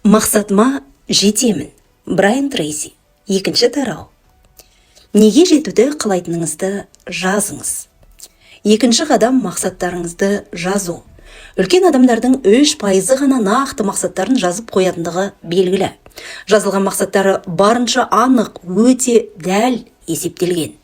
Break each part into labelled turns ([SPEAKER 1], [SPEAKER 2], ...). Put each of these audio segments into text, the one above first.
[SPEAKER 1] Мақсатыма жетемін. Брайан Трейси. Екінші тарау. Неге жетуді қалайтыныңызды жазыңыз. Екінші қадам мақсаттарыңызды жазу. Үлкен адамдардың 3% ғана нақты мақсаттарын жазып қоятындығы белгілі. Жазылған мақсаттары барынша анық, өте дәл есептелген.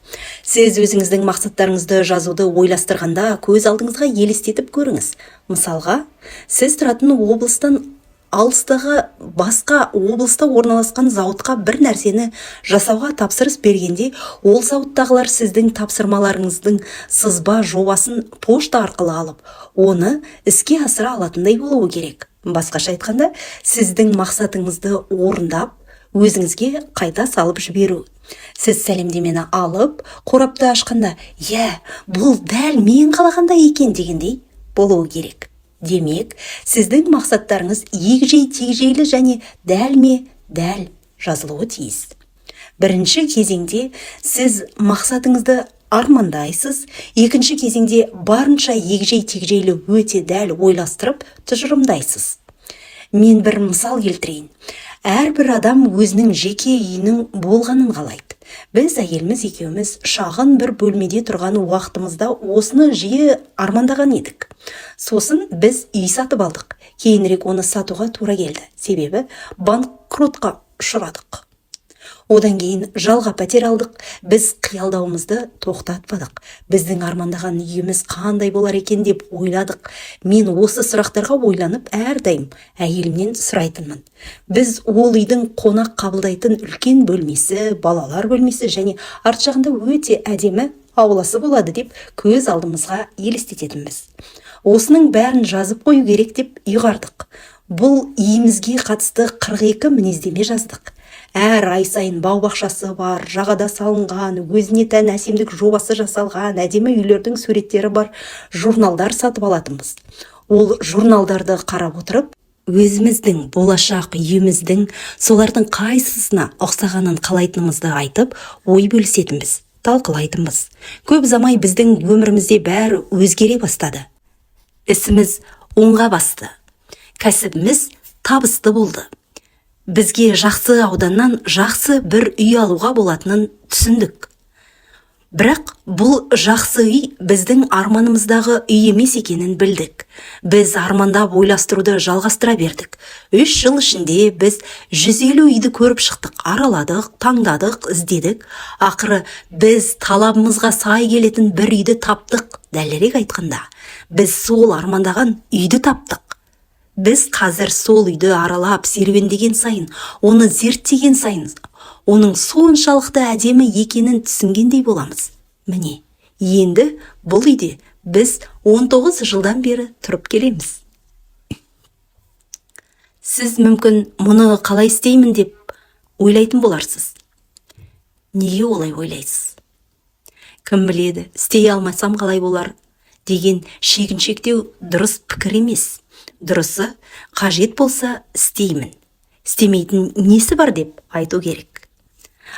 [SPEAKER 1] Сіз өзіңіздің мақсаттарыңызды жазуды ойластырғанда көз алдыңызға елестетіп көріңіз. Мысалға, сіз тұратын облыстан алыстағы басқа облыста орналасқан зауытқа бір нәрсені жасауға тапсырыс бергенде, ол зауыттағылар сіздің тапсырмаларыңыздың сызба жобасын пошта арқылы алып, оны іске асыра алатындай болуы керек. Басқаша айтқанда, сіздің мақсатыңызды орындап, өзіңізге қайта салып жіберу. Сіз сәлемдемені алып, қорапты ашқанда, бұл дәл мен қалағандай екен дегендей болуы керек. Демек, сіздің мақсаттарыңыз егжей-тегжейлі және дәл жазылуы тиіс. Бірінші кезеңде сіз мақсатыңызды армандайсыз, екінші кезеңде барынша егжей-тегжейлі өте дәл ойластырып тұжырымдайсыз. Мен бір мысал келтірейін. Әрбір адам өзінің жеке үйінің болғанын қалайды. Біз әйеліміз екеуміз шағын бір бөлмеде тұрған уақытымызда осыны жиі армандаған едік. Сосын біз үй сатып алдық. Кейінірек оны сатуға тура келді. Себебі банкротқа ұшырадық. Одан кейін жалға пәтер алдық. Біз қиялдауымызды тоқтатпадық. Біздің армандаған үйіміз қандай болар екен деп ойладық. Мен осы сұрақтарға ойланып әрдайым әйелімнен сұрайтынмын. Біз ол үйдің қонақ қабылдайтын үлкен бөлмесі, балалар бөлмесі және арт жағында өте әдемі ауласы болады деп көз алдымызға елестететінбіз. Осының бәрін жазып қою керек деп ұйғардық. Бұл үйімізге қатысты 42 мінездеме жаздық. Әр ай сайын бау-бақшасы бар, жағада салынған, өзіне тән әсемдік жобасы жасалған, әдемі үйлердің суреттері бар журналдар сатып алатынбыз. Ол журналдарды қарап отырып, өзіміздің болашақ үйіміздің солардың қайсысына ұқсағанын қалайтынымызды айтып, ой бөлісетінбіз, талқылайтынбыз. Көп замай біздің өмірімізде бәрі өзгере бастады. Ісіміз оңға басты. Кәсібіміз табысты болды. Бізге жақсы ауданнан жақсы бір үй алуға болатынын түсіндік. Бірақ бұл жақсы үй біздің арманымыздағы үй емес екенін білдік. Біз армандап ойластыруды жалғастыра бердік. 3 жыл ішінде біз 150 үйді көріп шықтық, араладық, таңдадық, іздедік. Ақыры біз талабымызға сай келетін бір үйді таптық. Дәлірек айтқанда, біз сол армандаған үйді таптық. Біз қазір сол үйді аралап серуендеген сайын, оны зерттеген сайын, оның соншалықты әдемі екенін түсінгендей боламыз. Міне, енді бұл үйде біз 19 жылдан бері тұрып келеміз. Сіз мүмкін мұны қалай істеймін деп ойлайтын боларсыз. Неге олай ойлайсыз? Кім біледі, істей алмасам қалай болар деген шегіншектеу дұрыс пікір емес. Дұрысы, қажет болса істеймін. Істемейтін несі бар деп айту керек.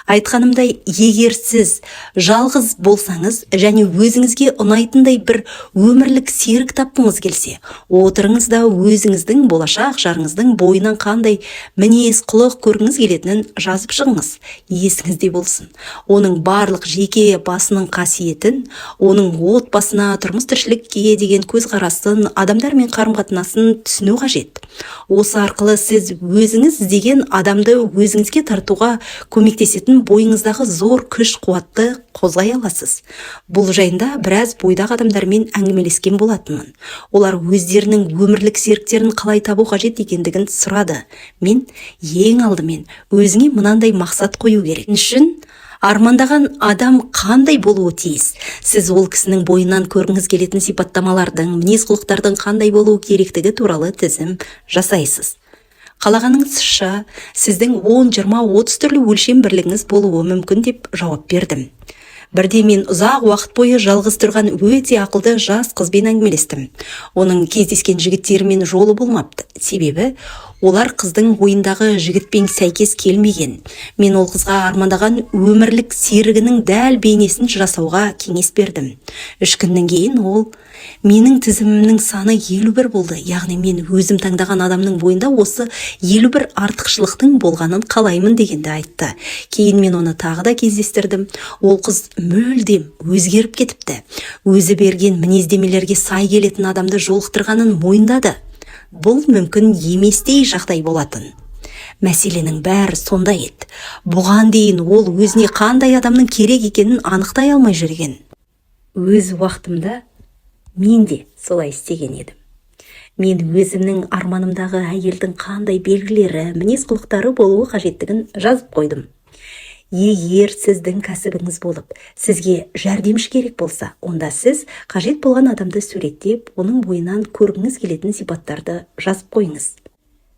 [SPEAKER 1] Айтқанымдай, егер сіз жалғыз болсаңыз және өзіңізге ұнайтындай бір өмірлік серік тапқыңыз келсе, отырыңыз да өзіңіздің болашақ жарыңыздың бойынан қандай мінез құлық көргіңіз келетінін жазып шығыңыз. Есіңізде болсын. Оның барлық жеке басының қасиетін, оның отбасына, тұрмыс тіршілікке деген көзқарасын, адамдармен қарым-қатынасын түсіну қажет. Осы арқылы сіз өзіңіз іздеген адамды өзіңізге тартуға көмектесетін бойыңыздағы зор күш-қуатты қозғай аласыз. Бұл жайында біраз бойдағы адамдармен әңгімелескен болатынмын. Олар өздерінің өмірлік серіктерін қалай табу қажет екендігін сұрады. Мен ең алдымен өзіңе мынандай мақсат қою керек. Үшін армандаған адам қандай болуы тиіс? Сіз ол кісінің бойынан көргіңіз келетін сипаттамалардың, мінез-құлықтардың қандай болуы керектігі туралы тізім жасайсыз. Қалағаныңызша, сіздің 10, 20, 30 түрлі өлшем бірлігіңіз болуы мүмкін деп жауап бердім. Бірде мен ұзақ уақыт бойы жалғыз тұрған өте ақылды жас қызбен әңгімелестім. Оның кездескен жігіттерімен жолы болмапты. Себебі Олар қыздың ойындағы жігітпен сәйкес келмеген. Мен ол қызға армандаған өмірлік серігінің дәл бейнесін жасауға кеңес бердім. 3 күннен кейін ол менің тізімімнің саны 51 болды. Яғни мен өзім таңдаған адамның бойында осы 51 артықшылықтың болғанын қалаймын дегенді айтты. Кейін мен оны тағы да кездестірдім. Ол қыз мүлдем өзгеріп кетіпті. Өзі берген мінездемелерге сай келетін адамды жолықтырғанын мойындады. Бұл мүмкін еместей жағдай болатын. Мәселенің бәрі сонда еді. Бұған дейін ол өзіне қандай адамның керек екенін анықтай алмай жүрген. Өз уақытымда мен де солай істеген едім. Мен өзімнің арманымдағы әйелдің қандай белгілері, мінез-құлықтары болуы қажеттігін жазып қойдым. Егер сіздің кәсібіңіз болып, сізге жәрдемші керек болса, онда сіз қажет болған адамды суреттеп, оның бойынан көргіңіз келетін сипаттарды жазып қойыңыз.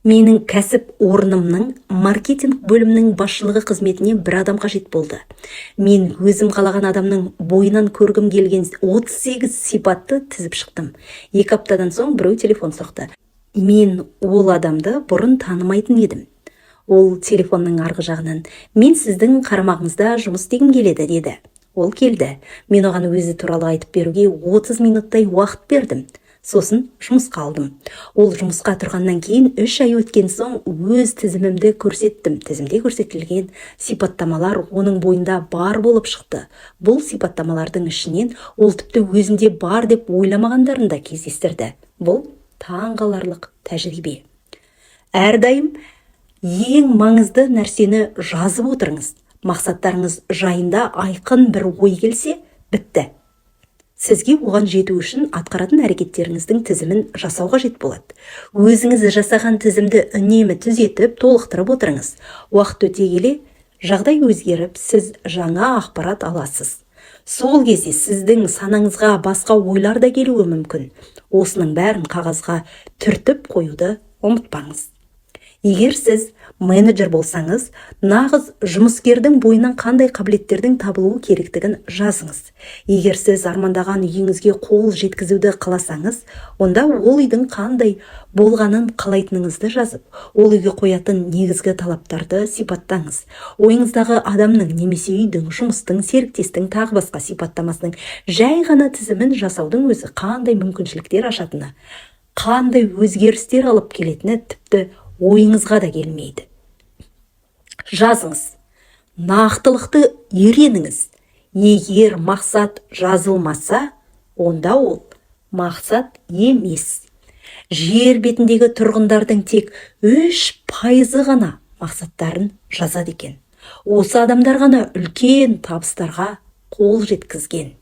[SPEAKER 1] Менің кәсіп орнымның маркетинг бөлімінің басшылығы қызметіне бір адам қажет болды. Мен өзім қалаған адамның бойынан көргім келген 38 сипатты тізіп шықтым. 2 аптадан соң біреу телефон соқты. Мен ол адамды бұрын танымайтын едім. Ол телефонның арғы жағынан мен сіздің қарамағыңызда жұмыс істегім келеді деді. Ол келді. Мен оған өзі туралы айтып беруге 30 минуттай уақыт бердім. Сосын жұмысқа алдым. Ол жұмысқа тұрғаннан кейін 3 ай өткен соң өз тізімімді көрсеттім. Тізімде көрсетілген сипаттамалар оның бойында бар болып шықты. Бұл сипаттамалардың ішінен ол тіпті өзінде бар деп ойламағандарын да кездестірді. Бұл таңғаларлық тәжірибе. Әрдайым ең маңызды нәрсені жазып отырыңыз. Мақсаттарыңыз жайында айқын бір ой келсе, бітті. Сізге оған жету үшін атқаратын әрекеттеріңіздің тізімін жасау қажет болады. Өзіңіз жасаған тізімді үнемі түзетіп, толықтырып отырыңыз. Уақыт өте келе, жағдай өзгеріп, сіз жаңа ақпарат аласыз. Сол кезде сіздің санаңызға басқа ойлар да келуі мүмкін. Осының бәрін қағазға түртіп қоюды ұмытпаңыз. Егер сіз менеджер болсаңыз, нағыз жұмыскердің бойынан қандай қабілеттердің табылуы керектігін жазыңыз. Егер сіз армандаған үйіңізге қол жеткізуді қаласаңыз, онда ол үйдің қандай болғанын қалайтыныңызды жазып, ол үйге қоятын негізгі талаптарды сипаттаңыз. Ойыңыздағы адамның немесе үйдің, жұмыстың, серіктестің тағы басқа сипаттамасының жай ғана тізімін жасаудың өзі қандай мүмкіншіліктер ашатыны, қандай өзгерістер алып келетіні тіпті ойыңызға да келмейді. Жазыңыз. Нақтылықты үйреніңіз. Егер мақсат жазылмаса, онда ол мақсат емес. Жер бетіндегі тұрғындардың тек 3% ғана мақсаттарын жазады екен. Осы адамдар ғана үлкен табыстарға қол жеткізген.